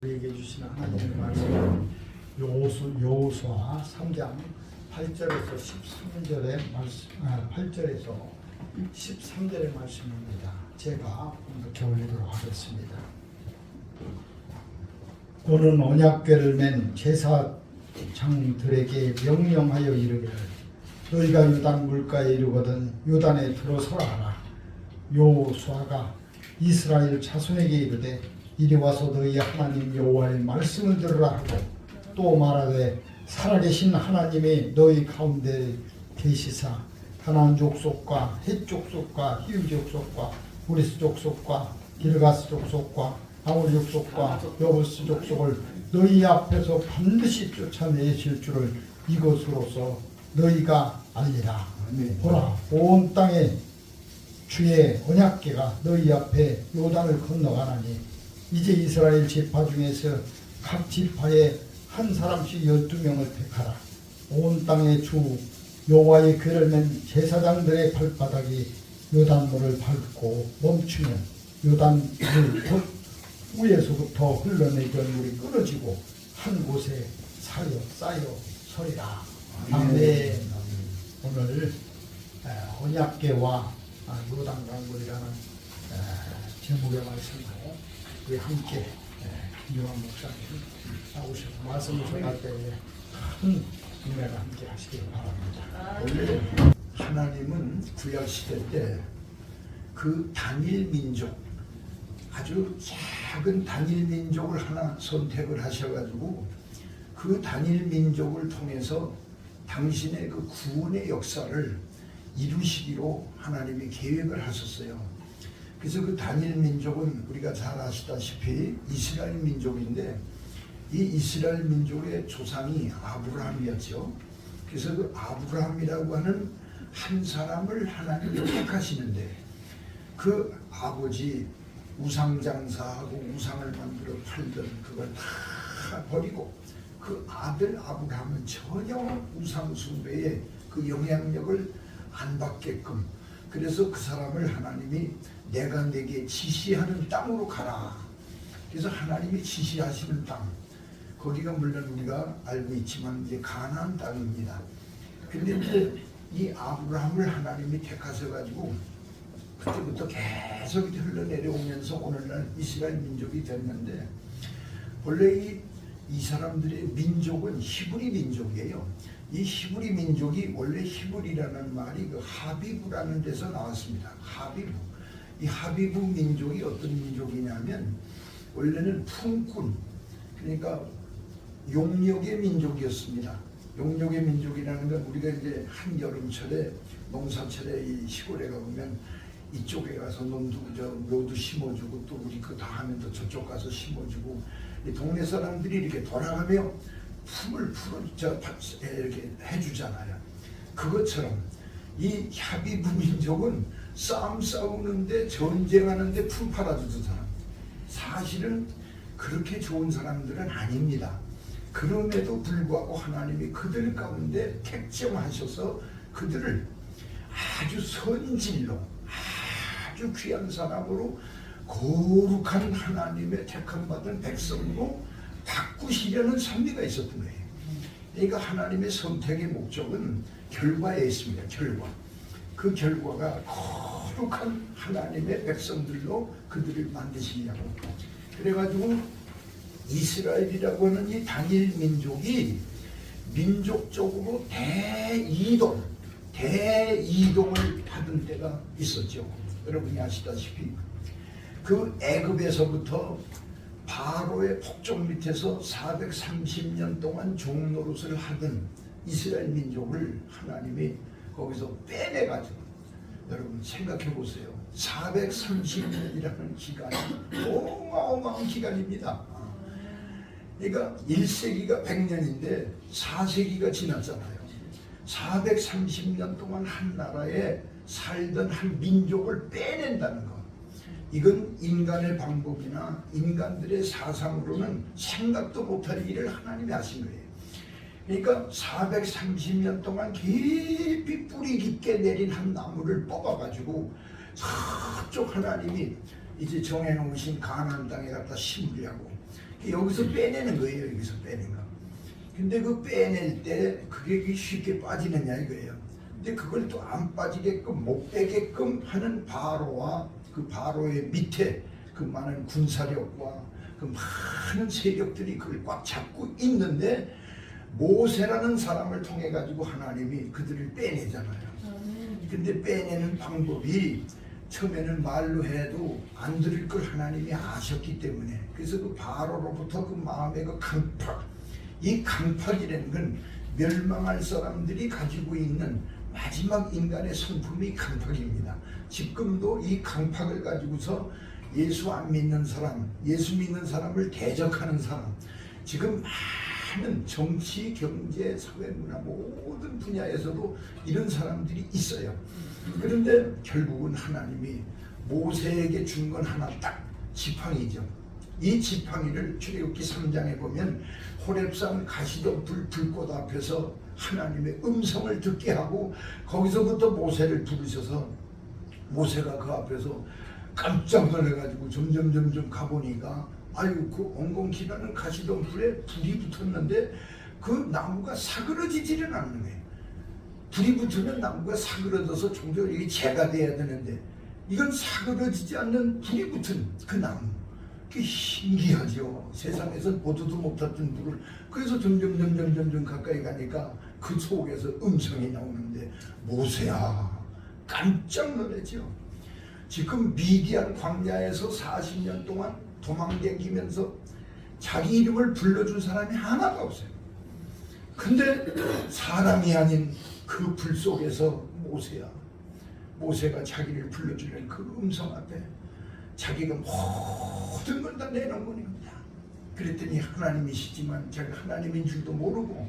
우리에게 주시는 하나님의 말씀은 여호수아 3장 8절에서 13절의 말씀, 8절에서 13절의 말씀입니다. 제가 공독해 올리도록 하겠습니다. 오는 언약궤를 맨 제사장들에게 명령하여 이르기를 너희가 요단 물가에 이르거든 요단에 들어서라 하라. 여호수아가 이스라엘 자손에게 이르되 이리 와서 너희 하나님 여호와의 말씀을 들으라 하고 또 말하되 살아계신 하나님이 너희 가운데 계시사 가나안 족속과 헷 족속과 히브 족속과 브리스 족속과 길가스 족속과 아모리 족속과 여부스 족속을 너희 앞에서 반드시 쫓아내실 줄을 이것으로서 너희가 알리라. 보라, 온 땅에 주의 언약궤가 너희 앞에 요단을 건너가나니 이제 이스라엘 지파 중에서 각 지파에 한 사람씩 12명을 택하라. 온 땅의 주 여호와의 궤를 맨 제사장들의 발바닥이 요단물을 밟고 멈추면 요단물 곧 위에서부터 흘러내던 물이 끊어지고 한 곳에 쌓여 서리라. 아멘. 오늘 언약궤와 요단강물이라는 제목의 말씀으로 우리 함께 김종환 목사님 나오셔서 말씀을 전할 때에 큰 은혜를 함께 하시길 바랍니다. 원래 하나님은 구약 시대 때 그 단일 민족, 아주 작은 단일 민족을 하나 선택을 하셔가지고 그 단일 민족을 통해서 당신의 그 구원의 역사를 이루시기로 하나님이 계획을 하셨어요. 그래서 그 단일 민족은 우리가 잘 아시다시피 이스라엘 민족인데 이 이스라엘 민족의 조상이 아브라함이었죠. 그래서 그 아브라함이라고 하는 한 사람을 하나님이 택하시는데 그 아버지 우상장사하고 우상을 만들어 팔던 그걸 다 버리고 그 아들 아브라함은 전혀 우상 숭배의 그 영향력을 안 받게끔, 그래서 그 사람을 하나님이 내가 내게 지시하는 땅으로 가라. 그래서 하나님이 지시하시는 땅, 거기가 물론 우리가 알고 있지만 이제 가나안 땅입니다. 근데 이제 이 아브라함을 하나님이 택하셔가지고 그때부터 계속 흘러내려오면서 오늘날 이스라엘 민족이 됐는데, 원래 이 사람들의 민족은 히브리 민족이에요. 이 히브리 민족이 원래 히브리라는 말이 그 하비브라는 데서 나왔습니다. 하비브. 이 하비브 민족이 어떤 민족이냐면 원래는 품꾼, 그러니까 용역의 민족이었습니다. 용역의 민족이라는 건 우리가 이제 한여름철에 농사철에 이 시골에 가보면 이쪽에 가서 묘도 심어주고 또 우리 그 다 하면 또 저쪽 가서 심어주고 이 동네 사람들이 이렇게 돌아가며 품을 이렇게 해주잖아요. 그것처럼 이 하비브 민족은 싸움 싸우는데 전쟁하는데 품 팔아주던 사람, 사실은 그렇게 좋은 사람들은 아닙니다. 그럼에도 불구하고 하나님이 그들 가운데 택정하셔서 그들을 아주 선질로 아주 귀한 사람으로 거룩한 하나님의 택함받은 백성으로 바꾸시려는 섭리가 있었던 거예요. 그러니까 하나님의 선택의 목적은 결과에 있습니다. 결과. 그 결과가 거룩한 하나님의 백성들로 그들을 만드시려고. 그래가지고 이스라엘이라고 하는 이 단일 민족이 민족적으로 대이동을 받은 때가 있었죠. 여러분이 아시다시피 그 애굽에서부터 바로의 폭정 밑에서 430년 동안 종노릇을 하던 이스라엘 민족을 하나님이 거기서 빼내가지고, 여러분 생각해 보세요. 430년이라는 기간이 어마어마한 기간입니다. 그러니까 1세기가 100년인데 4세기가 지났잖아요. 430년 동안 한 나라에 살던 한 민족을 빼낸다는 것, 이건 인간의 방법이나 인간들의 사상으로는 생각도 못할 일을 하나님이 하신 거예요. 그러니까 430년 동안 깊이 뿌리 깊게 내린 한 나무를 뽑아가지고 저쪽 하나님이 이제 정해놓으신 가나안 땅에 갖다 심으려고 여기서 빼내는 거예요. 여기서 빼낸 거. 근데 그 빼낼 때 그게 쉽게 빠지느냐 이거예요. 근데 그걸 또 안 빠지게끔 못 빼게끔 하는 바로와 그 바로의 밑에 그 많은 군사력과 그 많은 세력들이 그걸 꽉 잡고 있는데 모세라는 사람을 통해 가지고 하나님이 그들을 빼내잖아요. 근데 빼내는 방법이 처음에는 말로 해도 안 들을 걸 하나님이 아셨기 때문에 그래서 그 바로로부터 그 마음의 그 강팍, 이 강팍이라는 건 멸망할 사람들이 가지고 있는 마지막 인간의 성품이 강팍입니다. 지금도 이 강팍을 가지고서 예수 안 믿는 사람, 예수 믿는 사람을 대적하는 사람, 지금 많은 정치, 경제, 사회, 문화 모든 분야에서도 이런 사람들이 있어요. 그런데 결국은 하나님이 모세에게 준 건 하나 딱 지팡이죠. 이 지팡이를 출애굽기 3장에 보면 호렙산 가시던 불꽃 앞에서 하나님의 음성을 듣게 하고 거기서부터 모세를 부르셔서 모세가 그 앞에서 깜짝 놀래가지고 점점 가보니까 아유 그 엉겅퀴나는 가시던 불에 불이 붙었는데 그 나무가 사그러지지는 않는 거예요. 불이 붙으면 나무가 사그러져서 종종 이게 재가 돼야 되는데 이건 사그러지지 않는 불이 붙은 그 나무. 그게 신기하죠. 세상에서 보지도 못했던 불을. 그래서 점점 가까이 가니까 그 속에서 음성이 나오는데 모세야 깜짝 놀랐죠. 지금 미디안 광야에서 40년 동안 도망다니면서 자기 이름을 불러준 사람이 하나도 없어요. 근데 사람이 아닌 그 불 속에서 모세가 자기를 불러주는 그 음성 앞에 자기가 모든 걸 다 내놓은 겁니다. 그랬더니 하나님이시지만 자기가 하나님인 줄도 모르고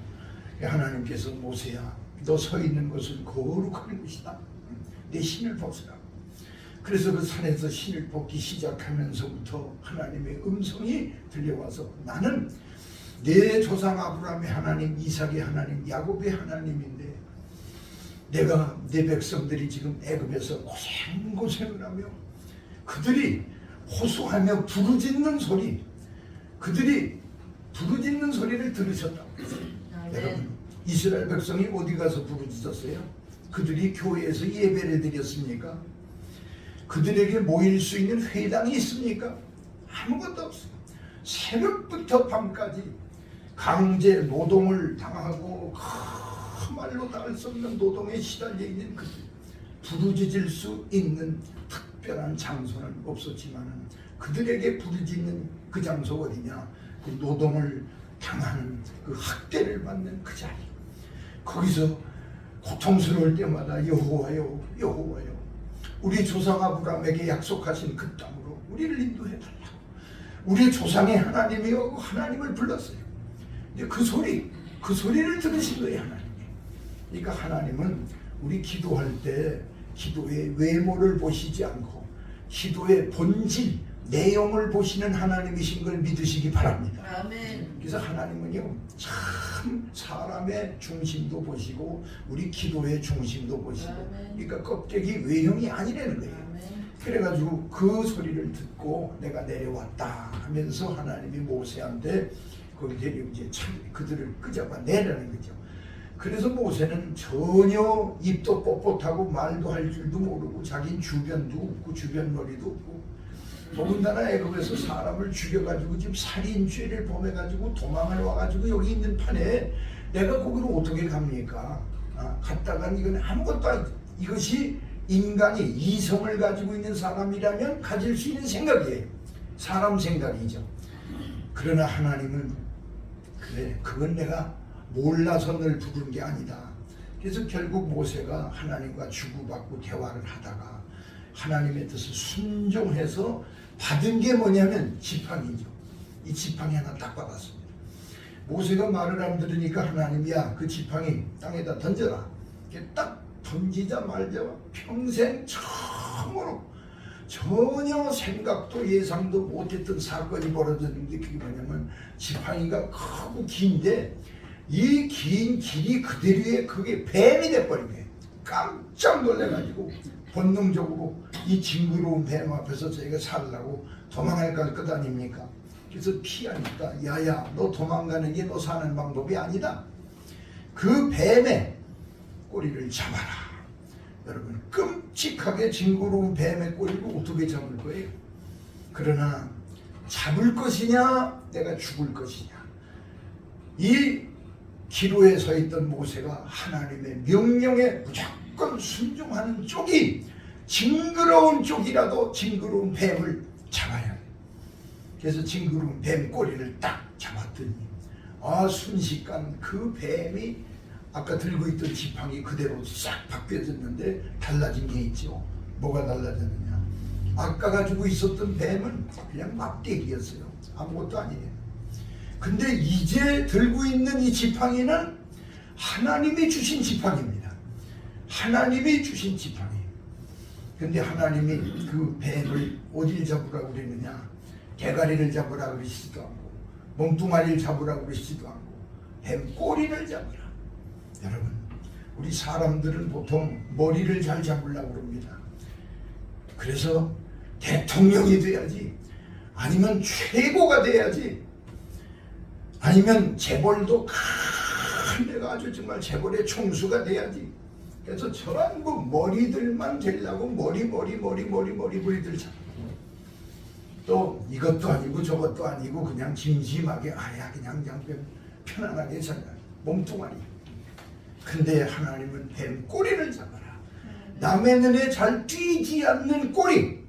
하나님께서 모세야 너 서 있는 것은 거룩한 곳이다. 내 신을 벗으라. 그래서 그 산에서 신을 벗기 시작하면서부터 하나님의 음성이 들려와서 나는 내 조상 아브라함의 하나님, 이삭의 하나님, 야곱의 하나님인데 내가 내 백성들이 지금 애굽에서 고생을 하며 그들이 호소하며 부르짖는 소리, 그들이 부르짖는 소리를 들으셨다고 했어요. 여러분, 이스라엘 백성이 어디 가서 부르짖었어요? 그들이 교회에서 예배를 드렸습니까? 그들에게 모일 수 있는 회당이 있습니까? 아무것도 없어요. 새벽부터 밤까지 강제 노동을 당하고 그 말로 닿을 수 없는 노동에 시달려 있는 그들, 부르짖을 수 있는 특별한 장소는 없었지만 그들에게 부르짖는 그 장소 어디냐? 그 노동을 당하는 그 학대를 받는 그 자리. 거기서 고통스러울 때마다 여호와여 여호와여 우리 조상 아브라함에게 약속하신 그 땅으로 우리를 인도해달라고 우리 조상의 하나님이여 하나님을 불렀어요. 이제 그 소리를 들으신 거예요. 하나님이. 그러니까 하나님은 우리 기도할 때 기도의 외모를 보시지 않고 기도의 본질, 내용을 보시는 하나님이신 걸 믿으시기 바랍니다. 아멘. 그래서 하나님은요 참 사람의 중심도 보시고 우리 기도의 중심도 보시고 아멘. 그러니까 껍데기 외형이 아니라는 거예요. 아멘. 그래가지고 그 소리를 듣고 내가 내려왔다 하면서 하나님이 모세한테 거기 데리고 이제 그들을 끄잡아 내라는 거죠. 그래서 모세는 전혀 입도 뻣뻣하고 말도 할 줄도 모르고 자기 주변도 없고 주변머리도 없고 더군다나 애굽에서 사람을 죽여가지고 지금 살인죄를 범해가지고 도망을 와가지고 여기 있는 판에 내가 거기로 어떻게 갑니까? 갔다간 이건 아무것도 아니죠. 이것이 인간이 이성을 가지고 있는 사람이라면 가질 수 있는 생각이에요. 사람 생각이죠. 그러나 하나님은 그래 그건 내가 몰라서 널 부른 게 아니다. 그래서 결국 모세가 하나님과 주고받고 대화를 하다가 하나님의 뜻을 순종해서 받은 게 뭐냐면 지팡이죠. 이 지팡이 하나 딱 받았습니다. 모세가 말을 안 들으니까 하나님이야 그 지팡이 땅에다 던져라. 이렇게 딱 던지자마자 평생 처음으로 전혀 생각도 예상도 못했던 사건이 벌어졌는데 그게 뭐냐면 지팡이가 크고 긴데 이 긴 길이 그대로의 그게 뱀이 돼버린 거예요. 깜짝 놀래가지고 본능적으로 이 징그러운 뱀 앞에서 저희가 살라고 도망갈 것 아닙니까? 그래서 피하니까 야야 너 도망가는 게 너 사는 방법이 아니다. 그 뱀의 꼬리를 잡아라. 여러분 끔찍하게 징그러운 뱀의 꼬리를 어떻게 잡을 거예요? 그러나 잡을 것이냐 내가 죽을 것이냐, 이 기로에 서 있던 모세가 하나님의 명령에 무조건 순종하는 쪽이 징그러운 쪽이라도 징그러운 뱀을 잡아야 해. 그래서 징그러운 뱀 꼬리를 딱 잡았더니 순식간 그 뱀이 아까 들고 있던 지팡이 그대로 싹 바뀌어졌는데 달라진 게 있죠. 뭐가 달라졌느냐? 아까 가지고 있었던 뱀은 그냥 막대기였어요. 아무것도 아니에요. 근데 이제 들고 있는 이 지팡이는 하나님이 주신 지팡이입니다. 하나님이 주신 지팡이. 근데 하나님이 그 뱀을 어디를 잡으라고 그랬느냐? 대가리를 잡으라고 그러시지도 않고 몸뚱아리를 잡으라고 그러시지도 않고 뱀 꼬리를 잡으라. 여러분 우리 사람들은 보통 머리를 잘 잡으려고 그럽니다. 그래서 대통령이 돼야지, 아니면 최고가 돼야지, 아니면 재벌도 큰 데가 아주 정말 재벌의 총수가 돼야지. 그래서 전부 머리들만 되려고 머리들 잡고, 또 이것도 아니고 저것도 아니고 그냥 심심하게 그냥 편안하게 살아 몸뚱아리. 근데 하나님은 뱀 꼬리를 잡아라. 남의 눈에 잘 띄지 않는 꼬리.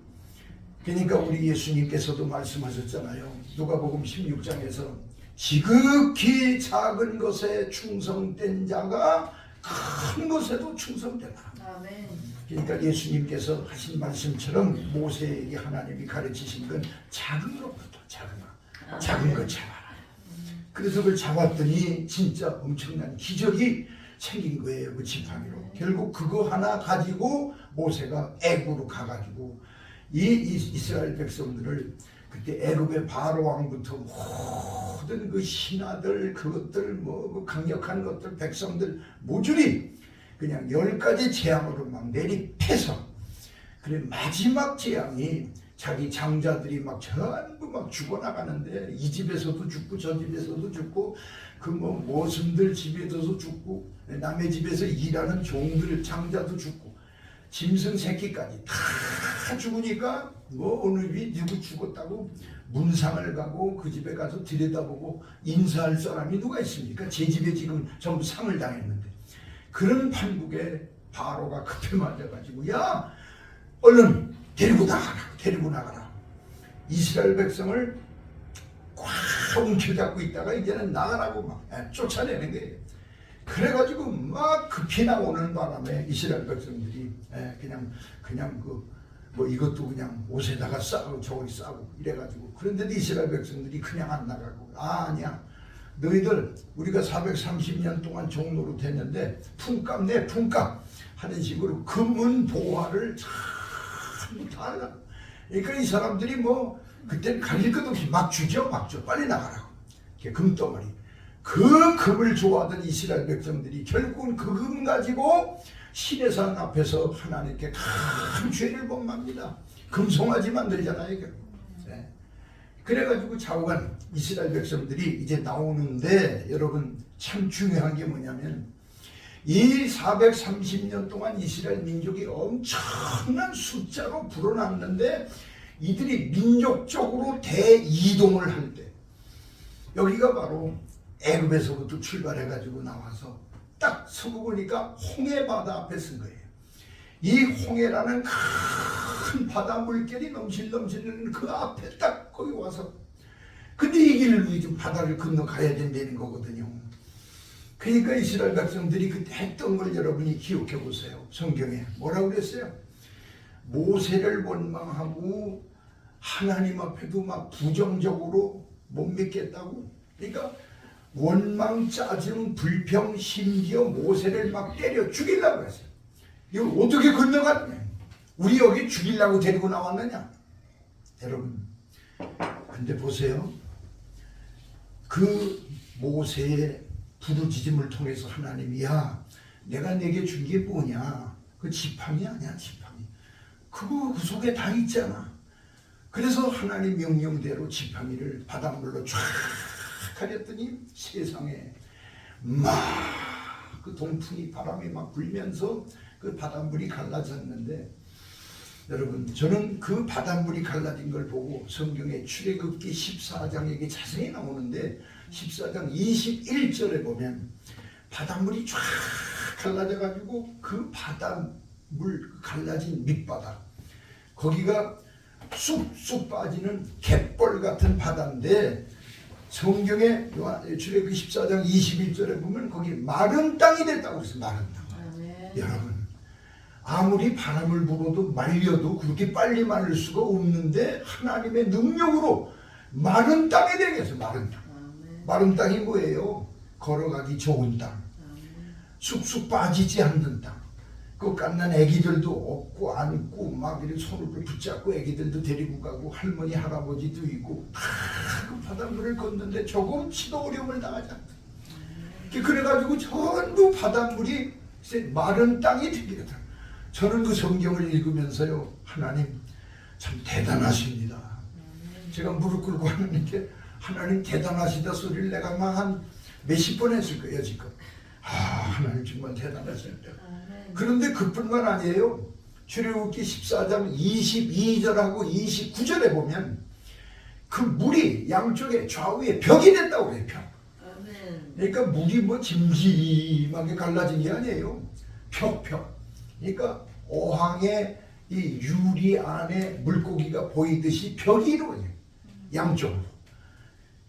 그러니까 우리 예수님께서도 말씀하셨잖아요. 누가복음 16장에서 지극히 작은 것에 충성된 자가 큰 것에도 충성되라. 아멘. 그러니까 예수님께서 하신 말씀처럼 모세에게 하나님이 가르치신 건 작은 것부터 작은 것 잡아라. 그래서 그걸 잡았더니 진짜 엄청난 기적이 생긴 거예요. 그 지팡이로. 결국 그거 하나 가지고 모세가 애굽으로 가가지고 이 이스라엘 백성들을, 그때 애굽의 바로 왕부터 모든 그 신하들, 그것들 그 강력한 것들, 백성들 모조리 그냥 10가지 재앙으로 막 내리패서, 그래 마지막 재앙이 자기 장자들이 막 전부 막 죽어나가는데, 이 집에서도 죽고 저 집에서도 죽고 그 모순들 집에서도 죽고 남의 집에서 일하는 종들 장자도 죽고 짐승 새끼까지 다 죽으니까 어느 위 누구 죽었다고 문상을 가고 그 집에 가서 들여다보고 인사할 사람이 누가 있습니까? 제 집에 지금 전부 상을 당했는데. 그런 판국에 바로가 급해 맞아가지고 야 얼른 데리고 나가라. 이스라엘 백성을 꽉 움켜잡고 있다가 이제는 나가라고 막 쫓아내는 거예요. 그래가지고 막 급히 나오는 바람에 이스라엘 백성들이 그냥 이것도 그냥 옷에다가 싸고 저기 싸고 이래가지고, 그런데도 이스라엘 백성들이 그냥 안 나가고 아니야 너희들 우리가 430년 동안 종노릇 했는데 품값 내 품값 하는 식으로 금은 보화를 전부 다 하려고. 그러니까 이 사람들이 그때는 가릴 것 없이 막 주죠. 빨리 나가라고. 금덩어리. 그 금을 좋아하던 이스라엘 백성들이 결국은 그 금 가지고 신의 산 앞에서 하나님께 큰 죄를 범합니다. 금송아지 만들잖아요. 네. 그래가지고 좌우간 이스라엘 백성들이 이제 나오는데, 여러분 참 중요한 게 뭐냐면 이 430년 동안 이스라엘 민족이 엄청난 숫자로 불어났는데, 이들이 민족적으로 대이동을 할 때 여기가 바로 애굽에서부터 출발해가지고 나와서 딱 서고 보니까 홍해 바다 앞에 쓴 거예요. 이 홍해라는 큰 바다 물결이 넘실넘실는 그 앞에 딱 거기 와서, 근데 이 길을 좀 바다를 건너가야 된다는 거거든요. 그러니까 이스라엘 백성들이 그때 했던 걸 여러분이 기억해 보세요. 성경에 뭐라고 그랬어요? 모세를 원망하고 하나님 앞에도 막 부정적으로 못 믿겠다고. 그러니까 원망, 짜증, 불평, 심지어 모세를 막 때려 죽이려고 했어요. 이거 어떻게 건너갔냐? 우리 여기 죽이려고 데리고 나왔느냐? 여러분, 근데 보세요. 그 모세의 부르짖음을 통해서 하나님이 내가 내게 준 게 뭐냐? 그 지팡이 아니야, 지팡이. 그거 그 속에 다 있잖아. 그래서 하나님 명령대로 지팡이를 바닷물로 쫙 가렸더니 세상에 막 그 동풍이 바람이 막 불면서 그 바닷물이 갈라졌는데, 여러분 저는 그 바닷물이 갈라진 걸 보고 성경의 출애굽기 14장에 자세히 나오는데 14장 21절에 보면 바닷물이 쫙 갈라져 가지고 그 바닷물 갈라진 밑바닥, 거기가 쑥쑥 빠지는 갯벌 같은 바다인데, 성경의 출애굽기 14장 21절에 보면 거기 마른 땅이 됐다고 그랬어요. 마른 땅. 여러분 아무리 바람을 불어도 말려도 그렇게 빨리 마를 수가 없는데 하나님의 능력으로 마른 땅이 되게 해서 마른 땅. 마른 땅이 뭐예요? 걸어가기 좋은 땅, 쑥쑥 빠지지 않는 땅. 그 갓난 애기들도 업고 안고 막 이렇게 손으로 붙잡고 애기들도 데리고 가고 할머니 할아버지도 있고 그 바닷물을 걷는데 조금치도 어려움을 당하지 않다. 그래가지고 전부 바닷물이 마른 땅이 되기다. 저는 그 성경을 읽으면서요, 하나님 참 대단하십니다. 제가 무릎 꿇고 하나님께 하나님 대단하시다 소리를 내가 막 한 몇십 번 했을 거예요 지금. 하나님 정말 대단하십니다. 그런데 그뿐만 아니에요. 출애굽기 14장 22절하고 29절에 보면 그 물이 양쪽에 좌우에 벽이 됐다고 그래요. 벽. 그러니까 물이 뭐 짐짐하게 갈라진 게 아니에요. 벽. 그러니까 어항의 이 유리 안에 물고기가 보이듯이 벽이 이루어져요. 양쪽으로.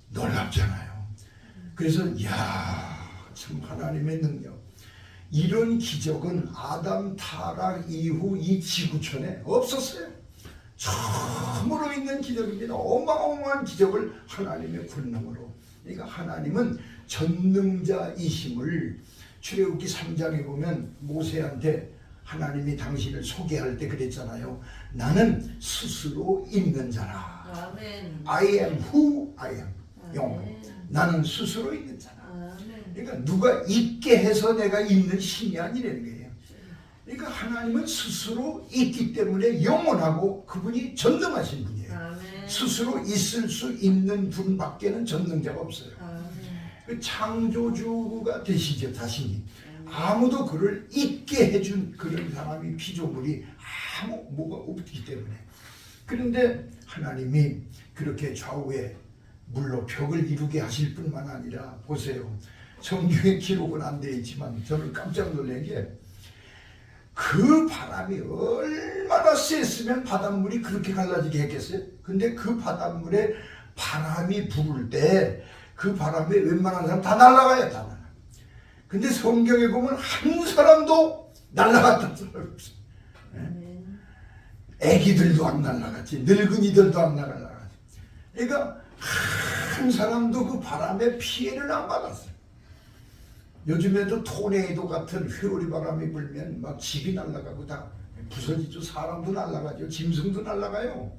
놀랍잖아요. 그래서 참 하나님의 능력. 이런 기적은 아담 타락 이후 이 지구촌에 없었어요. 처음으로 있는 기적입니다. 어마어마한 기적을 하나님의 권능으로. 그러니까 하나님은 전능자이심을 출애굽기 3장에 보면 모세한테 하나님이 당신을 소개할 때 그랬잖아요. 나는 스스로 있는 자라. 아멘. I am who I am. 영어로. 나는 스스로 있는 자라. 그러니까 누가 있게 해서 내가 있는 신이 아니라는 거예요. 그러니까 하나님은 스스로 있기 때문에 영원하고 그분이 전능하신 분이에요. 아멘. 스스로 있을 수 있는 분밖에는 전능자가 없어요. 아멘. 그 창조주가 되시죠, 자신이. 아무도 그를 있게 해준 그런 사람이 피조물이 뭐가 없기 때문에. 그런데 하나님이 그렇게 좌우에 물로 벽을 이루게 하실 뿐만 아니라, 보세요. 성경에 기록은 안 되어 있지만 저는 깜짝 놀란 게, 그 바람이 얼마나 셌으면 바닷물이 그렇게 갈라지게 했겠어요? 근데 그 바닷물에 바람이 불을 때 그 바람에 웬만한 사람 다 날아가요. 다 날아가. 근데 성경에 보면 한 사람도 날아갔다는 사람이 없어요. 애기들도 안 날아갔지, 늙은이들도 안 날아갔지. 그러니까 한 사람도 그 바람에 피해를 안 받았어요. 요즘에도 토네이도 같은 회오리 바람이 불면 막 집이 날아가고 다 부서지죠. 사람도 날아가죠. 짐승도 날아가요.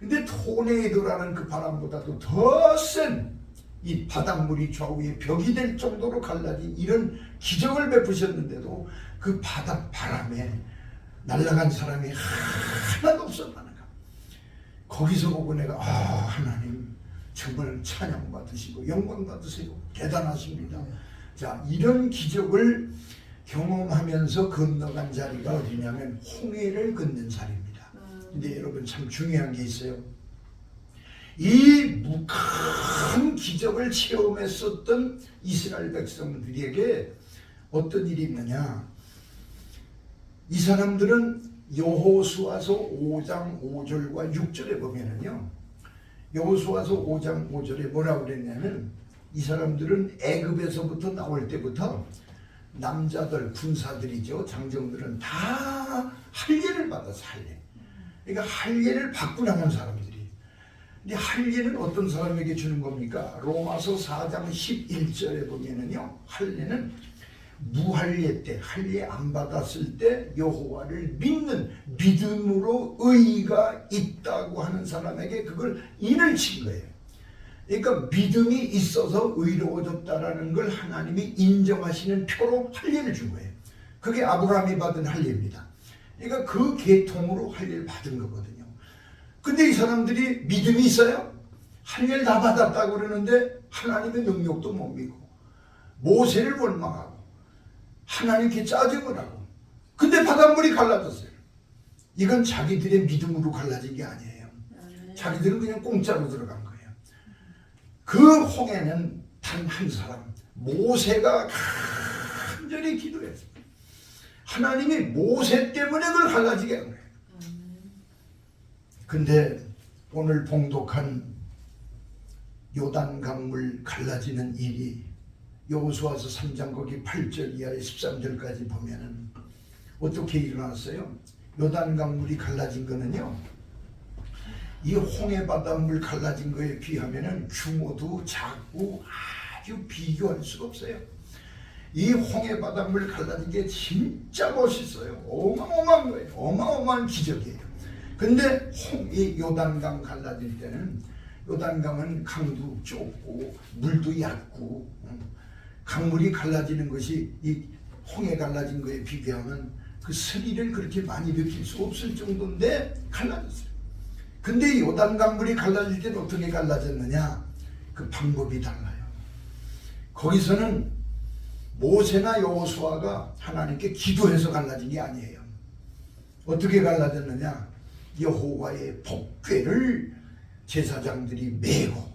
근데 토네이도라는 그 바람보다도 더 센 이 바닷물이 좌우에 벽이 될 정도로 갈라진 이런 기적을 베푸셨는데도 그 바람에 날아간 사람이 하나도 없었다는 거. 거기서 보고 내가 하나님 정말 찬양 받으시고 영광 받으시고 대단하십니다. 자, 이런 기적을 경험하면서 건너간 자리가 어디냐면 홍해를 건넌 자리입니다. 근데 여러분 참 중요한 게 있어요. 이 큰 기적을 체험했었던 이스라엘 백성들에게 어떤 일이 있느냐. 이 사람들은 여호수아서 5장 5절과 6절에 보면은요, 여호수아서 5장 5절에 뭐라고 그랬냐면, 이 사람들은 애굽에서부터 나올 때부터 남자들, 군사들이죠, 장정들은 다 할례를 받아서 할례. 그러니까 할례를 받고 나온 사람들이. 근데 할례는 어떤 사람에게 주는 겁니까? 로마서 4장 11절에 보면은요, 할례는 무할례 때, 할례 안 받았을 때 여호와를 믿는 믿음으로 의의가 있다고 하는 사람에게 그걸 인을 친 거예요. 그러니까 믿음이 있어서 의로워졌다라는 걸 하나님이 인정하시는 표로 할례를 준 거예요. 그게 아브라함이 받은 할례입니다. 그러니까 그 계통으로 할례를 받은 거거든요. 근데 이 사람들이 믿음이 있어요? 할 일 다 받았다고 그러는데 하나님의 능력도 못 믿고 모세를 원망하고 하나님께 짜증을 하고, 근데 바닷물이 갈라졌어요. 이건 자기들의 믿음으로 갈라진 게 아니에요. 자기들은 그냥 공짜로 들어간 거예요. 그 홍해는 단 한 사람, 모세가 간절히 기도했어요. 하나님이 모세 때문에 그걸 갈라지게 한 거예요. 근데 오늘 봉독한 요단 강물 갈라지는 일이 여호수아서 3장 거기 8절 이하에 13절까지 보면은 어떻게 일어났어요? 요단 강물이 갈라진 거는요, 이 홍해 바닷물 갈라진 거에 비하면은 규모도 작고 아주 비교할 수가 없어요. 이 홍해 바닷물 갈라진 게 진짜 멋있어요. 어마어마한 거예요. 어마어마한 기적이에요. 근데 이 요단강 갈라질 때는, 요단강은 강도 좁고 물도 얕고 강물이 갈라지는 것이 이 홍해 갈라진 거에 비교하면 그 스릴을 그렇게 많이 느낄 수 없을 정도인데 갈라졌어요. 근데 이 요단 강물이 갈라질 때는 어떻게 갈라졌느냐? 그 방법이 달라요. 거기서는 모세나 여호수아가 하나님께 기도해서 갈라진 게 아니에요. 어떻게 갈라졌느냐? 여호와의 법궤를 제사장들이 메고,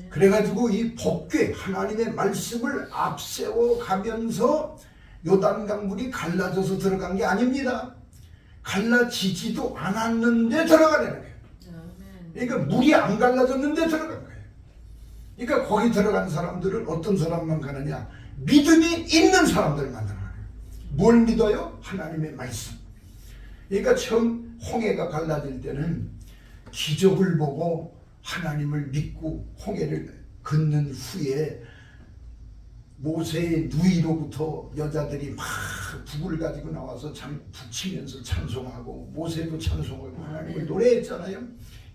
그래가지고 이 법궤 하나님의 말씀을 앞세워 가면서 요단강물이 갈라져서 들어간 게 아닙니다. 갈라지지도 않았는데 들어가는 거예요. 그러니까 물이 안 갈라졌는데 들어간 거예요. 그러니까 거기 들어간 사람들은 어떤 사람만 가느냐? 믿음이 있는 사람들만 들어가요. 뭘 믿어요? 하나님의 말씀. 그러니까 처음 홍해가 갈라질 때는 기적을 보고 하나님을 믿고 홍해를 걷는 후에 모세의 누이로부터 여자들이 막 북을 가지고 나와서 북치면서 찬송하고, 모세도 찬송하고 하나님을 노래했잖아요.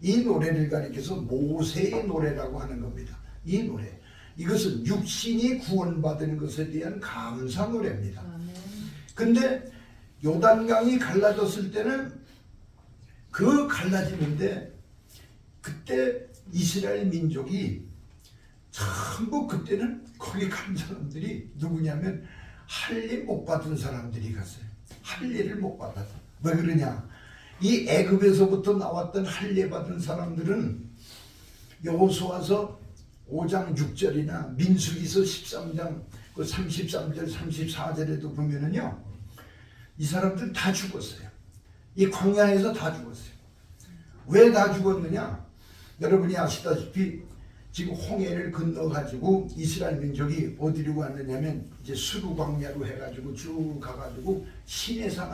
이 노래를 가리켜서 모세의 노래라고 하는 겁니다. 이 노래, 이것은 육신이 구원받은 것에 대한 감사 노래입니다. 근데 요단강이 갈라졌을 때는 그 갈라지는데, 그때 이스라엘 민족이 전부, 그때는 거기 간 사람들이 누구냐면 할례 못 받은 사람들이 갔어요. 할례를 못 받아서. 왜 그러냐? 이 애굽에서부터 나왔던 할례 받은 사람들은 여호수아서 5장 6절이나 민수기서 13장 그 33절 34절에도 보면은요, 이 사람들 다 죽었어요. 이 광야에서 다 죽었어요. 왜 다 죽었느냐? 여러분이 아시다시피 지금 홍해를 건너가지고 이스라엘 민족이 어디로 갔느냐면 이제 수루 광야로 해가지고 쭉 가가지고 시내산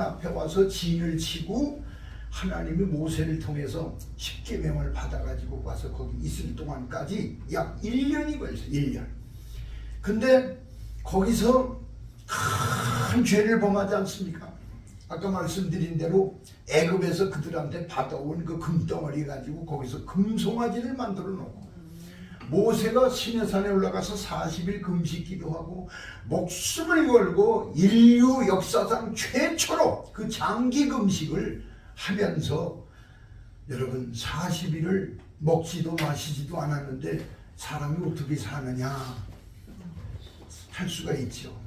앞에 와서 진을 치고 하나님이 모세를 통해서 십계명을 받아가지고 와서 거기 있을 동안까지 약 1년이 걸렸어요. 1년. 근데 거기서 큰 죄를 범하지 않습니까? 아까 말씀드린 대로 애굽에서 그들한테 받아온 그 금덩어리 가지고 거기서 금송아지를 만들어 놓고, 모세가 시내산에 올라가서 40일 금식 기도하고 목숨을 걸고 인류 역사상 최초로 그 장기 금식을 하면서, 여러분 40일을 먹지도 마시지도 않았는데 사람이 어떻게 사느냐 할 수가 있죠.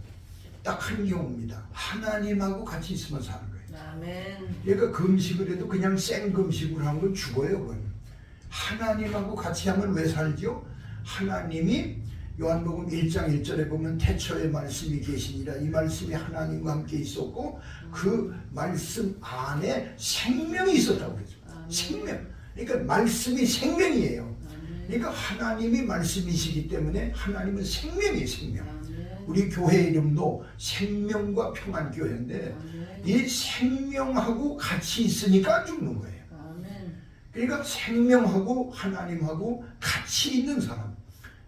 딱 한 경우입니다. 하나님하고 같이 있으면 사는 거예요. 아멘. 그러니까 금식을 해도 그냥 생 금식으로 하면 그건 죽어요. 그건. 하나님하고 같이 하면 왜 살죠? 하나님이 요한복음 1장 1절에 보면 태초에 말씀이 계시니라, 이 말씀이 하나님과 함께 있었고 그 말씀 안에 생명이 있었다고 그러죠. 생명. 그러니까 말씀이 생명이에요. 그러니까 하나님이 말씀이시기 때문에 하나님은 생명이에요. 생명. 우리 교회 이름도 생명과 평안교회인데 이 생명하고 같이 있으니까 안 죽는 거예요. 그러니까 생명하고 하나님하고 같이 있는 사람,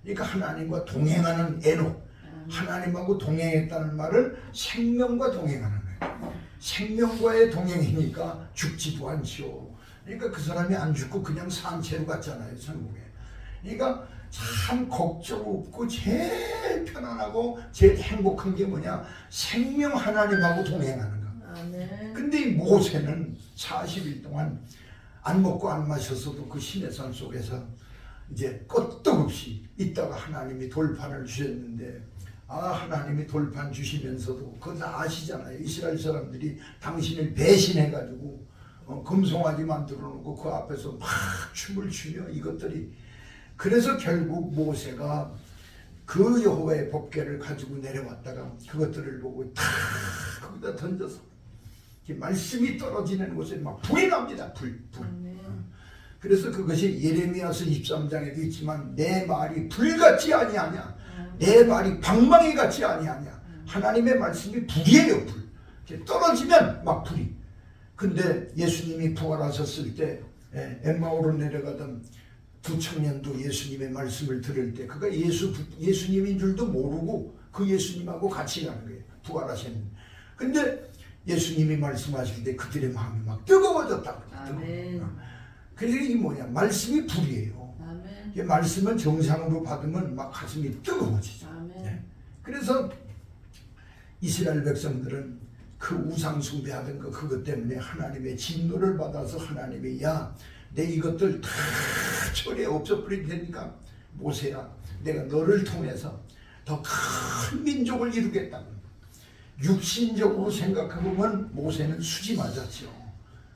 그러니까 하나님과 동행하는 에녹, 하나님하고 동행했다는 말은 생명과 동행하는 거예요. 생명과의 동행이니까 죽지도 않죠. 그러니까 그 사람이 안 죽고 그냥 산채로 갔잖아요, 천국에. 그러니까 참 걱정 없고 제일 편안하고 제일 행복한 게 뭐냐? 생명 하나님하고 동행하는 거. 아멘. 근데 이 모세는 40일 동안 안 먹고 안 마셨어도 그 시내산 속에서 이제 끄떡없이 있다가 하나님이 돌판을 주셨는데, 하나님이 돌판 주시면서도 그거 다 아시잖아요. 이스라엘 사람들이 당신을 배신해가지고 금송아지 만들어 놓고 그 앞에서 막 춤을 추며 이것들이, 그래서 결국 모세가 그 여호와의 법궤를 가지고 내려왔다가 그것들을 보고 다 거기다 던져서 말씀이 떨어지는 곳에 막 불이 납니다. 불. 아멘. 그래서 그것이 예레미야서 23장에도 있지만 내 말이 불같이 아니하냐, 내 말이 방망이 같이 아니하냐. 하나님의 말씀이 불이에요. 불. 이렇게 떨어지면 막 불이. 근데 예수님이 부활하셨을 때 엠마오로 내려가던 두 청년도 예수님의 말씀을 들을 때 그가 예수님인 줄도 모르고 그 예수님하고 같이 가는 거예요. 부활하셨는데. 근데 예수님이 말씀하실 때 그들의 마음이 막 뜨거워졌다고. 아멘. 그래서 이게 뭐냐, 말씀이 불이에요. 아멘. 이 말씀은 정상으로 받으면 막 가슴이 뜨거워지죠. 아멘. 그래서 이스라엘 백성들은 그 우상 숭배하던 그것 때문에 하나님의 진노를 받아서 하나님이 내 이것들 다 처리해 없애버릴 테니까 모세야, 내가 너를 통해서 더 큰 민족을 이루겠다. 육신적으로 생각해보면 모세는 수지 맞았죠.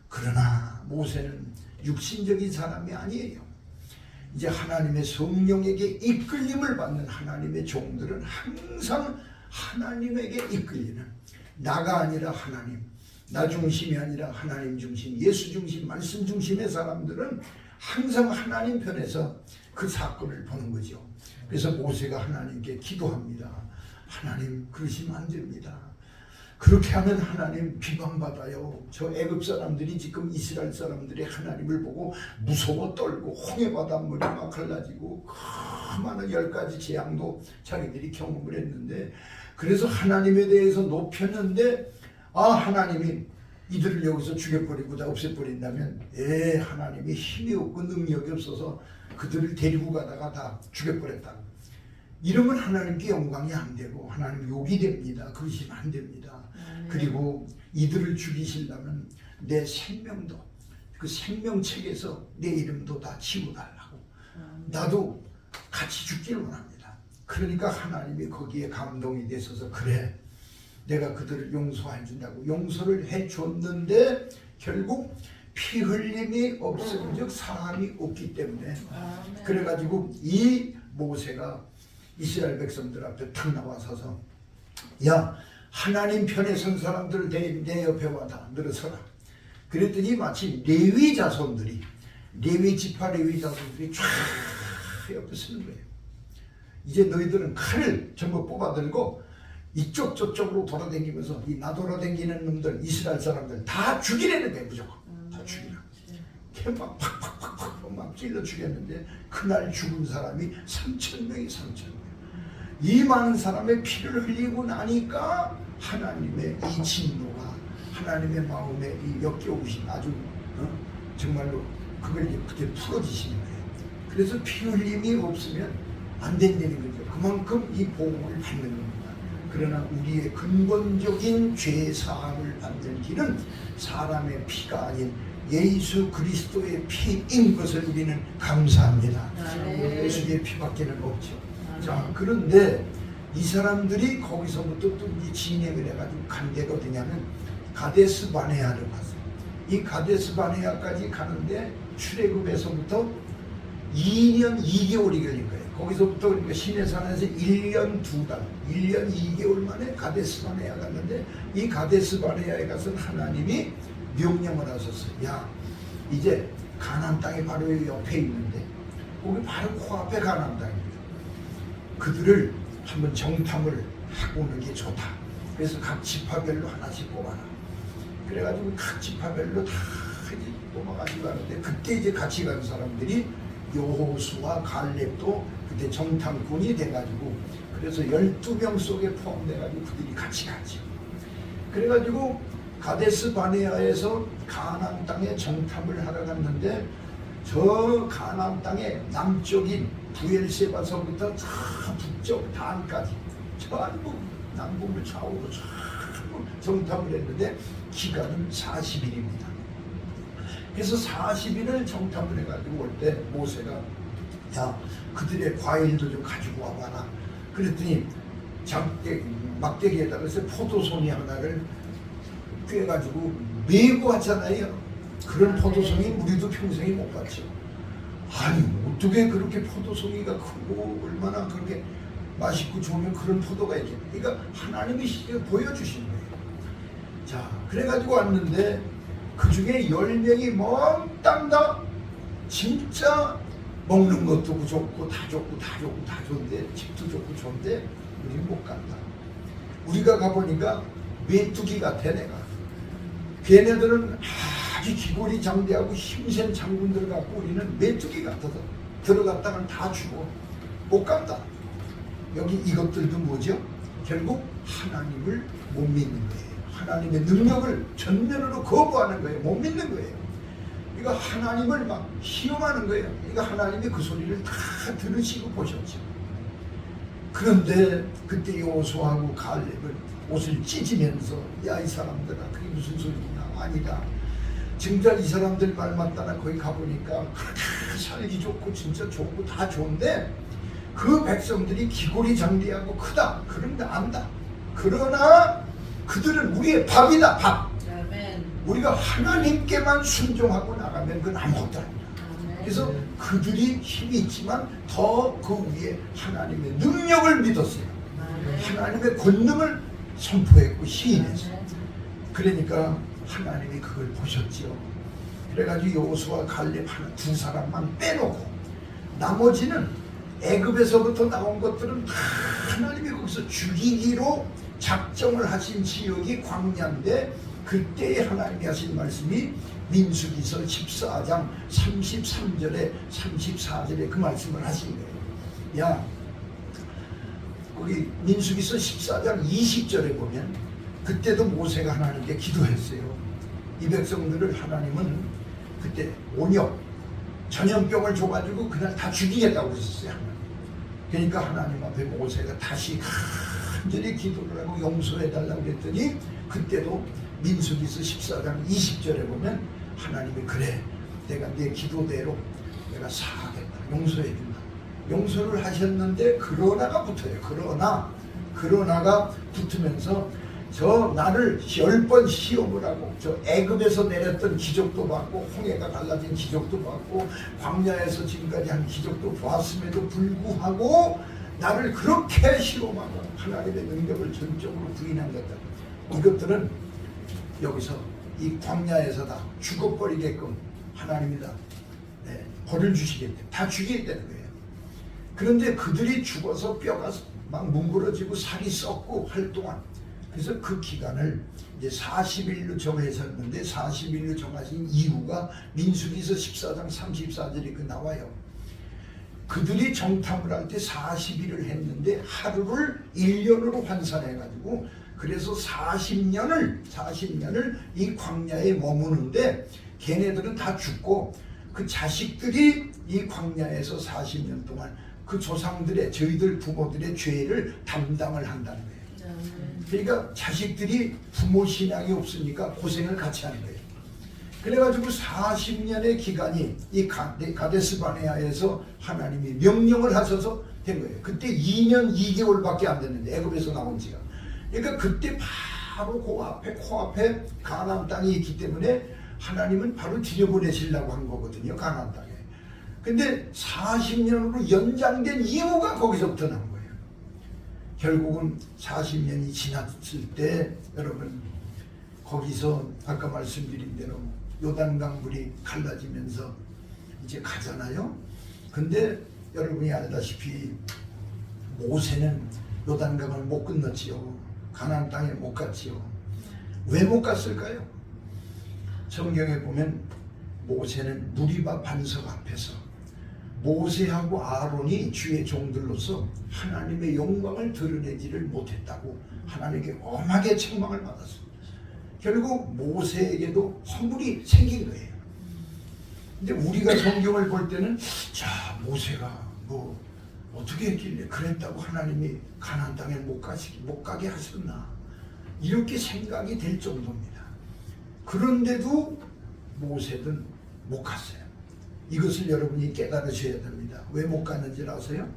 그러나 모세는 육신적인 사람이 아니에요. 이제 하나님의 성령에게 이끌림을 받는 하나님의 종들은 항상 하나님에게 이끌리는, 나가 아니라 하나님, 나 중심이 아니라 하나님 중심, 예수 중심, 말씀 중심의 사람들은 항상 하나님 편에서 그 사건을 보는 거죠. 그래서 모세가 하나님께 기도합니다. 하나님, 그러시면 안 됩니다. 그렇게 하면 하나님 비방받아요. 저 애굽 사람들이 지금 이스라엘 사람들이 하나님을 보고 무서워 떨고 홍해바닷물이 막 갈라지고 그 많은 10가지 재앙도 자기들이 경험을 했는데, 그래서 하나님에 대해서 높였는데 하나님이 이들을 여기서 죽여버리고 다 없애버린다면 하나님이 힘이 없고 능력이 없어서 그들을 데리고 가다가 다 죽여버렸다. 이러면 하나님께 영광이 안 되고 하나님 욕이 됩니다. 그러시면 안 됩니다. 그리고 이들을 죽이시려면 내 생명도, 그 생명책에서 내 이름도 다 지워달라고. 나도 같이 죽기를 원합니다. 그러니까 하나님이 거기에 감동이 되셔서 그래, 내가 그들을 용서해 준다고 용서를 해줬는데 결국 피 흘림이 없은 즉 사함이 없기 때문에, 그래가지고 이 모세가 이스라엘 백성들 앞에 탁 나와서서 하나님 편에 선 사람들 내 옆에 와다 늘어서라. 그랬더니 마치 레위 자손들이, 레위 지파 레위 자손들이 쫙 옆에 서는 거예요. 이제 너희들은 칼을 전부 뽑아들고 이쪽 저쪽으로 돌아다니면서 이 나돌아다니는 놈들, 이스라엘 사람들 다 죽이려는 거예요. 무조건 다 죽이라. 막 팍팍팍팍 막 찔러 죽였는데 그날 죽은 사람이 3,000명이 3,000명. 이 많은 사람의 피를 흘리고 나니까 하나님의 이 진노가, 하나님의 마음에 이 역겨우신 아주 정말로 그걸 이제 그때 풀어지시는 거예요. 그래서 피 흘림이 없으면 안 된다는 거죠. 그만큼 이 보험을 받는 겁니다. 그러나 우리의 근본적인 죄 사함을 받는 길은 사람의 피가 아닌 예수 그리스도의 피인 것을 우리는 감사합니다. 예수의 피밖에는 없죠. 자, 그런데 이 사람들이 거기서부터 또 이제 진행을 해가지고 간 데가 어디냐면 가데스 바네아를 갔어요. 이 가데스 바네아까지 가는데 출애굽에서부터 2년 2개월이 걸린 거예요. 거기서부터 그러니까 시내산에서 1년 2달, 1년 2개월 만에 가데스 바네아 갔는데, 이 가데스 바네아에 가서 하나님이 명령을 하셨어요. 이제 가나안 땅이 바로 옆에 있는데 거기 바로 코앞에 가나안 땅입니다. 그들을 한번 정탐을 하고 오는 게 좋다. 그래서 각 지파별로 하나씩 뽑아라. 그래가지고 각 지파별로 다 이제 뽑아가지고 가는데, 그때 이제 같이 간 사람들이 여호수아 갈렙도 그때 정탐꾼이 돼가지고, 그래서 12명 속에 포함돼가지고 그들이 같이 갔죠. 그래가지고 가데스 바네아에서 가나안 땅에 정탐을 하러 갔는데, 저 가나안 땅의 남쪽인 부엘세바서부터 저 북쪽 단까지 전부 남북을 좌우로 전부 해가지고 정탐을 했는데 기간은 40일입니다. 그래서 40일을 정탐을 해가지고 올 때 모세가 야 그들의 과일도 좀 가지고 와봐라. 그랬더니 막대기에다가 포도송이 하나를 꿰가지고 메고 왔잖아요. 그런 포도송이 우리도 평생에 못 봤죠. 아니 어떻게 그렇게 포도송이가 크고 얼마나 그렇게 맛있고 좋으면 그런 포도가 있겠냐. 그러니까 하나님이 실제 보여주신 거예요. 자 그래가지고 왔는데 그 중에 10명이 몽땅 다 진짜 먹는 것도 좋고 다 좋고 다 좋고 다 좋은데 집도 좋고 좋은데 우리는 못 간다. 우리가 가보니까 메뚜기 같아 내가. 걔네들은 아주 기골이 장대하고 힘센 장군들 같고 우리는 메뚜기 같아서 들어갔다간 다 죽어. 못 간다. 여기 이것들도 뭐죠? 결국 하나님을 못 믿는 거예요. 하나님의 능력을 전면으로 거부하는 거예요. 못 믿는 거예요. 이거 하나님을 막 시험하는 거예요. 이거 하나님이 그 소리를 다 들으시고 보셨죠. 그런데 그때 여호수아하고 갈렙은 옷을 찢으면서 야 이 사람들아 그게 무슨 소리냐. 아니다. 정작 이 사람들 말 맞다나 거기 가보니까 그렇게 살기 좋고 진짜 좋고 다 좋은데 그 백성들이 기골이 장대하고 크다. 그런데 안다. 그러나 그들은 우리의 밥이다. 밥. 우리가 하나님께만 순종하고 나가면 그건 아무것도 아니야. 그래서 그들이 힘이 있지만 더 그 위에 하나님의 능력을 믿었어요. 하나님의 권능을 선포했고 시인했어요. 그러니까 하나님이 그걸 보셨죠. 그래가지고 여호수아 갈렙 두 사람만 빼놓고 나머지는 애굽에서부터 나온 것들은 다 하나님이 거기서 죽이기로 작정을 하신 지역이 광야인데 그때에 하나님이 하신 말씀이 민수기서 14장 33절에 34절에 그 말씀을 하신 거예요. 야 거기 민수기서 14장 20절에 보면 그때도 모세가 하나님께 기도했어요. 이 백성들을 하나님은 그때 온역 전염병을 줘가지고 그날 다 죽이겠다고 그랬었어요. 그러니까 하나님 앞에 모세가 다시 간절히 기도를 하고 용서해달라고 그랬더니 그때도 민수기서 14장 20절에 보면 하나님이 그래 내가 내 기도대로 내가 사하겠다 용서해준다. 용서를 하셨는데 그러나가 붙어요. 그러나가 붙으면서 저 나를 10번 시험을 하고 저 애굽에서 내렸던 기적도 받고 홍해가 갈라진 기적도 받고 광야에서 지금까지 한 기적도 보았음에도 불구하고 나를 그렇게 시험하고 하나님의 능력을 전적으로 부인한 것들 이것들은 여기서 이 광야에서 다 죽어버리게끔 하나님이 다 벌을 주시겠다. 다 죽이겠다는 거예요. 그런데 그들이 죽어서 뼈가 막 뭉그러지고 살이 썩고 할 동안 그래서 그 기간을 이제 40일로 정하셨는데 40일로 정하신 이유가 민수기서 14장 34절에 그 나와요. 그들이 정탐을 할 때 40일을 했는데 하루를 1년으로 환산해가지고 그래서 40년을 이 광야에 머무는데 걔네들은 다 죽고 그 자식들이 이 광야에서 40년 동안 그 조상들의 저희들 부모들의 죄를 담당을 한다는 거예요. 그러니까 자식들이 부모 신앙이 없으니까 고생을 같이 하는 거예요. 그래가지고 40년의 기간이 이 가데스바네아에서 하나님이 명령을 하셔서 된 거예요. 그때 2년 2개월밖에 안 됐는데 애굽에서 나온 지가. 그러니까 그때 바로 코앞에 가나안 땅이 있기 때문에 하나님은 바로 들여보내시려고 한 거거든요. 가나안 땅에. 근데 40년으로 연장된 이유가 거기서부터 나온 거예요. 결국은 40년이 지났을 때 여러분 거기서 아까 말씀드린 대로 요단강 물이 갈라지면서 이제 가잖아요. 근데 여러분이 알다시피 모세는 요단강을 못 건넜지요. 가나안 땅에 못 갔지요. 왜 못 갔을까요? 성경에 보면 모세는 누리바 반석 앞에서 모세하고 아론이 주의 종들로서 하나님의 영광을 드러내지를 못했다고 하나님께 엄하게 책망을 받았습니다. 결국 모세에게도 허물이 생긴 거예요. 근데 우리가 성경을 볼 때는 자 모세가 뭐 어떻게 했길래 그랬다고 하나님이 가나안 땅에 못 가게 하셨나. 이렇게 생각이 될 정도입니다. 그런데도 모세는 못 갔어요. 이것을 여러분이 깨달으셔야 됩니다. 왜 못 갔는지 아세요?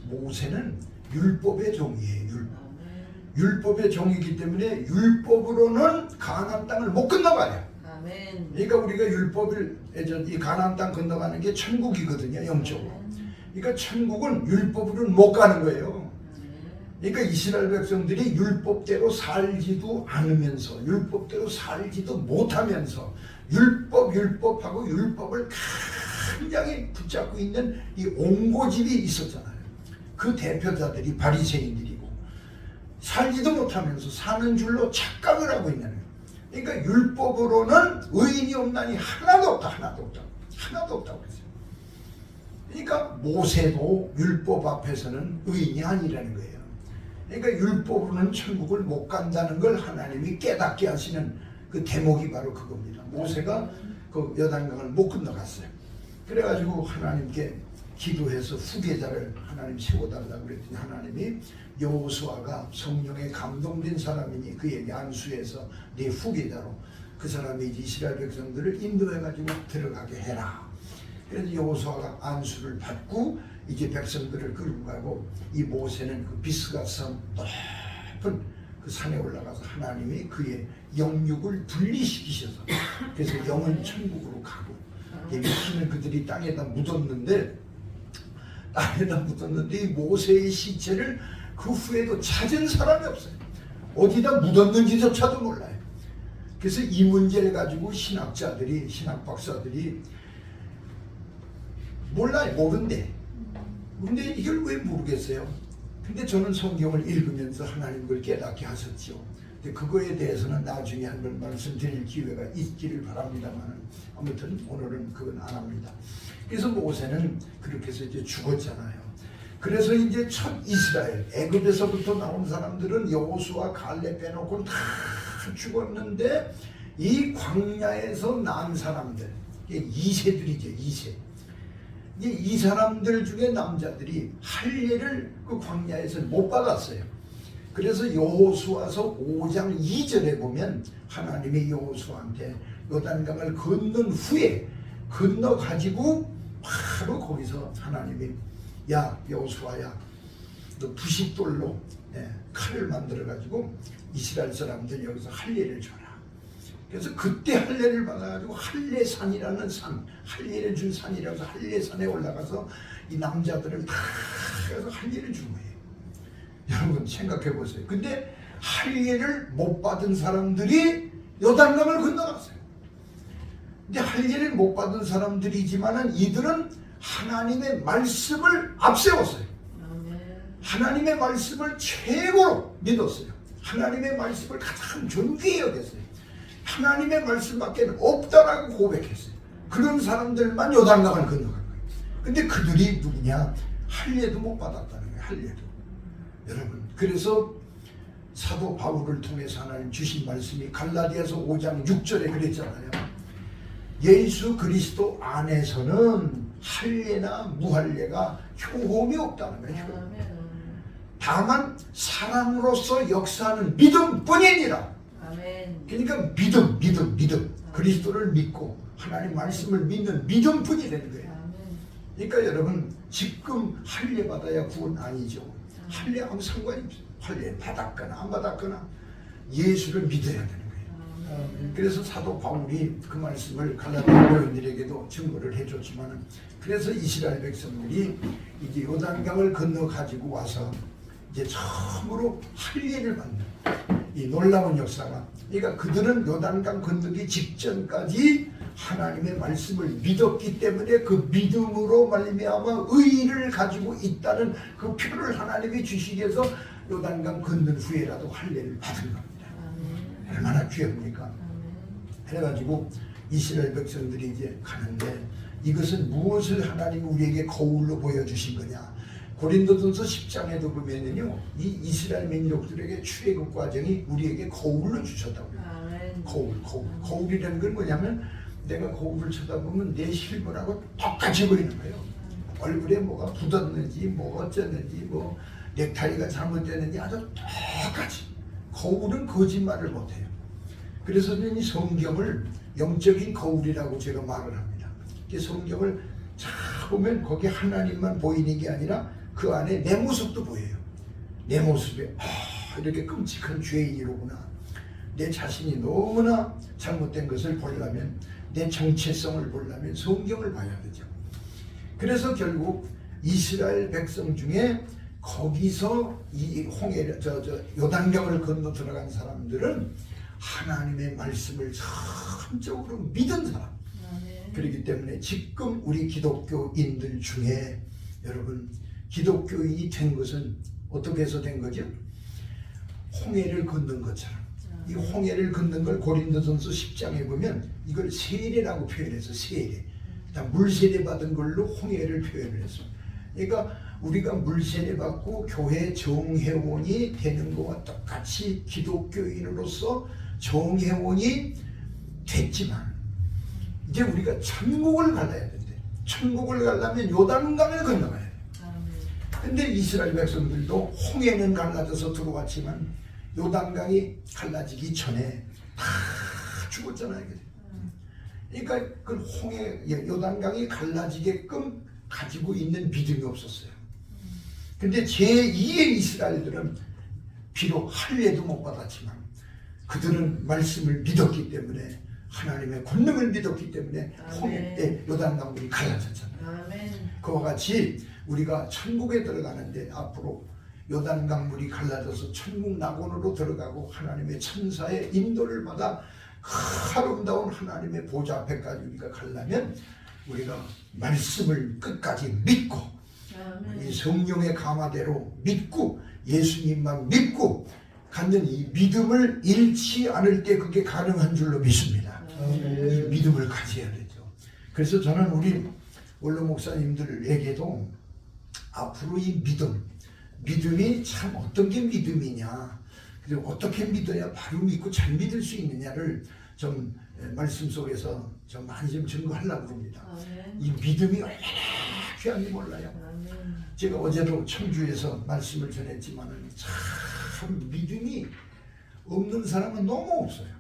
모세는 율법의 종이에요. 율법의 종이기 때문에 율법으로는 가나안 땅을 못 건너가요. 아멘. 그러니까 우리가 율법을 이 가나안 땅 건너가는 게 천국이거든요, 영적으로. 그러니까 천국은 율법으로는 못 가는 거예요. 그러니까 이스라엘 백성들이 율법대로 살지도 않으면서 율법대로 살지도 못하면서 율법하고 율법을 굉장히 붙잡고 있는 이 옹고집이 있었잖아요. 그 대표자들이 바리새인들이고 살지도 못하면서 사는 줄로 착각을 하고 있는 거예요. 그러니까 율법으로는 의인이 없나니 하나도 없다고 그랬어요. 그러니까 모세도 율법 앞에서는 의인이 아니라는 거예요. 그러니까 율법으로는 천국을 못 간다는 걸 하나님이 깨닫게 하시는 그 대목이 바로 그겁니다. 모세가 그 요단강을 못 건너갔어요. 그래가지고 하나님께 기도해서 후계자를 하나님 세워달라고 그랬더니 하나님이 여호수아가 성령에 감동된 사람이니 그에게 안수해서 네 후계자로 그 사람이 이스라엘 백성들을 인도해가지고 들어가게 해라. 그래서 여호수아가 안수를 받고 이제 백성들을 끌고 가고 이 모세는 그 비스가산 높은 그 산에 올라가서 하나님이 그의 영육을 분리시키셔서 그래서 영은 천국으로 가고 피는 그들이 땅에다 묻었는데 이 모세의 시체를 그 후에도 찾은 사람이 없어요. 어디다 묻었는지조차도 몰라요. 그래서 이 문제를 가지고 신학 박사들이 몰라요. 모른대. 근데 이걸 왜 모르겠어요? 근데 저는 성경을 읽으면서 하나님 그걸 깨닫게 하셨죠. 근데 그거에 대해서는 나중에 한번 말씀드릴 기회가 있기를 바랍니다만 아무튼 오늘은 그건 안 합니다. 그래서 모세는 그렇게 해서 이제 죽었잖아요. 그래서 이제 첫 이스라엘 애굽에서부터 나온 사람들은 여호수아 갈렙 빼놓고는 다 죽었는데 이 광야에서 난 사람들 이게 2세들이죠. 2세. 이 사람들 중에 남자들이 할례를 그 광야에서 못 받았어요. 그래서 여호수아서 5장 2절에 보면 하나님이 여호수아한테 요단강을 건넌 후에 건너가지고 바로 거기서 하나님이 야 여호수아야 너 부싯돌로 칼을 만들어가지고 이스라엘 사람들 여기서 할례를 줘라. 그래서 그때 할례를 받아가지고 할례산이라는 산, 할례를 준 산이라서 할례산에 올라가서 이 남자들을 다 해서 할례를 준 거예요. 여러분 생각해 보세요. 근데 할례를 못 받은 사람들이 요단강을 건너갔어요. 근데 할례를 못 받은 사람들이지만은 이들은 하나님의 말씀을 앞세웠어요. 하나님의 말씀을 최고로 믿었어요. 하나님의 말씀을 가장 존귀히 여겼어요. 하나님의 말씀밖에 없다라고 고백했어요. 그런 사람들만 요단강을 건너간 거예요. 근데 그들이 누구냐? 할례도 못 받았다는 거예요. 할례도. 여러분 그래서 사도 바울을 통해서 하나님 주신 말씀이 갈라디아서 5장 6절에 그랬잖아요. 예수 그리스도 안에서는 할례나 무할례가 효험이 없다는 거예요. 다만 사랑으로서 역사하는 믿음뿐이니라. 그러니까 믿음. 그리스도를 믿고 하나님 말씀을 믿는 믿음뿐이라는 거예요. 그러니까 여러분 지금 할례 받아야 구원 아니죠. 할례 아무 상관이 없어요. 할례 받았거나 안 받았거나 예수를 믿어야 되는 거예요. 그래서 사도 바울이 그 말씀을 갈라디아 교인들에게도 증거를 해줬지만은 그래서 이스라엘 백성들이 이제 요단강을 건너 가지고 와서 이제 처음으로 할례를 받는 이 놀라운 역사가, 그러니까 그들은 요단강 건너기 직전까지 하나님의 말씀을 믿었기 때문에 그 믿음으로 말미암아 의의를 가지고 있다는 그 표를 하나님이 주시기 위해서 요단강 건넌 후에라도 할례를 받은 겁니다. 얼마나 귀합니까? 그래가지고 이스라엘 백성들이 이제 가는데 이것은 무엇을 하나님이 우리에게 거울로 보여주신 거냐? 고린도전서 10장에도 보면은요, 이 이스라엘 민족들에게 출애굽 과정이 우리에게 거울로 주셨다고요. 거울이라는 건 뭐냐면 내가 거울을 쳐다보면 내 실물하고 똑같이 보이는 거예요. 얼굴에 뭐가 굳었는지 뭐 어쩌는지 뭐 넥타이가 잘못됐는지 아주 똑같이 거울은 거짓말을 못해요. 그래서 저는 이 성경을 영적인 거울이라고 제가 말을 합니다. 이 성경을 잘 보면 거기 하나님만 보이는 게 아니라 그 안에 내 모습도 보여요. 내 모습에 이렇게 끔찍한 죄인이로구나. 내 자신이 너무나 잘못된 것을 보려면, 내 정체성을 보려면 성경을 봐야 되죠. 그래서 결국 이스라엘 백성 중에 거기서 이 홍해를 요단강을 건너 들어간 사람들은 하나님의 말씀을 전적으로 믿은 사람. 그렇기 때문에 지금 우리 기독교인들 중에 여러분, 기독교인이 된 것은 어떻게 해서 된 거죠? 홍해를 건넌 것처럼. 이 홍해를 건넌 걸 고린도전서 10장에 보면 이걸 세례라고 표현해서 세례. 물세례 받은 걸로 홍해를 표현을 했어. 그러니까 우리가 물세례 받고 교회 정회원이 되는 것과 똑같이 기독교인으로서 정회원이 됐지만 이제 우리가 천국을 갈라야 된대. 천국을 가려면 요단강을 건너가야 돼. 근데 이스라엘 백성들도 홍해는 갈라져서 들어왔지만 요단강이 갈라지기 전에 다 죽었잖아요. 그러니까 그 홍해, 요단강이 갈라지게끔 가지고 있는 믿음이 없었어요. 근데 제2의 이스라엘들은 비록 할례도 못 받았지만 그들은 말씀을 믿었기 때문에, 하나님의 권능을 믿었기 때문에 홍해, 요단강 물이 갈라졌잖아요. 그와 같이 우리가 천국에 들어가는데 앞으로 요단강 물이 갈라져서 천국 낙원으로 들어가고 하나님의 천사의 인도를 받아 아름다운 하나님의 보좌 앞에까지 우리가 가려면 우리가 말씀을 끝까지 믿고 이 성령의 강화대로 믿고 예수님만 믿고 갖는 이 믿음을 잃지 않을 때 그게 가능한 줄로 믿습니다. 이 믿음을 가져야 되죠. 그래서 저는 우리 원로 목사님들에게도 앞으로 이 믿음이 참 어떤 게 믿음이냐, 그리고 어떻게 믿어야 바로 믿고 잘 믿을 수 있느냐를 좀 말씀 속에서 좀 많이 좀 증거하려고 합니다. 이 믿음이 얼마나 귀한지 몰라요. 제가 어제도 청주에서 말씀을 전했지만은 참 믿음이 없는 사람은 너무 없어요.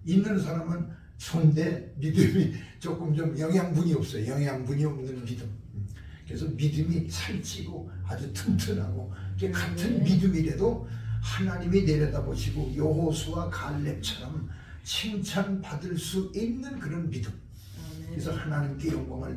있는 사람은 손대 믿음이 조금 좀 영양분이 없어요. 영양분이 없는 믿음. 그래서 믿음이 살찌고 아주 튼튼하고 같은 믿음이라도 하나님이 내려다보시고 여호수아 갈렙처럼 칭찬받을 수 있는 그런 믿음. 그래서 하나님께 영광을